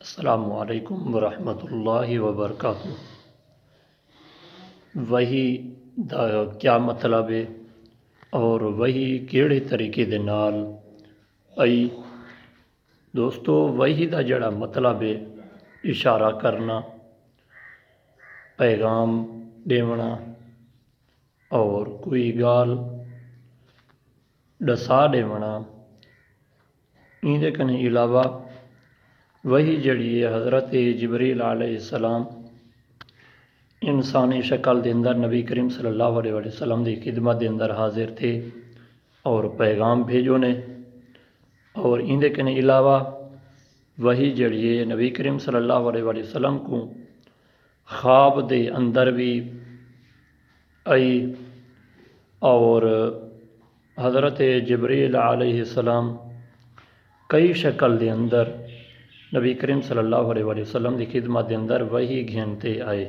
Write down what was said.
السلام علیکم ورحمۃ اللہ وبرکاتہ۔ وہی دا کیا مطلب ہے اور وہی کیڑے طریقے دے نال آئی۔ دوستو وہی دا جڑا مطلب ہے اشارہ کرنا، پیغام دیونا اور کوئی گال ڈسا دیونا۔ این دے کنے علاوہ وہی جڑی ہے حضرت جبریل علیہ السلام انسانی شکل دے اندر نبی کریم صلی اللہ علیہ وسلم دی خدمت دے اندر حاضر تھے اور پیغام بھیجو نے۔ اور ان دے کنے علاوہ وہی جڑی ہے نبی کریم صلی اللہ علیہ وسلم کو خواب دے اندر بھی آئی اور حضرت جبریل علیہ السلام کئی شکل دے اندر نبی کریم صلی اللہ علیہ وسلم دی خدمت دے اندر وہی گھنتے آئے۔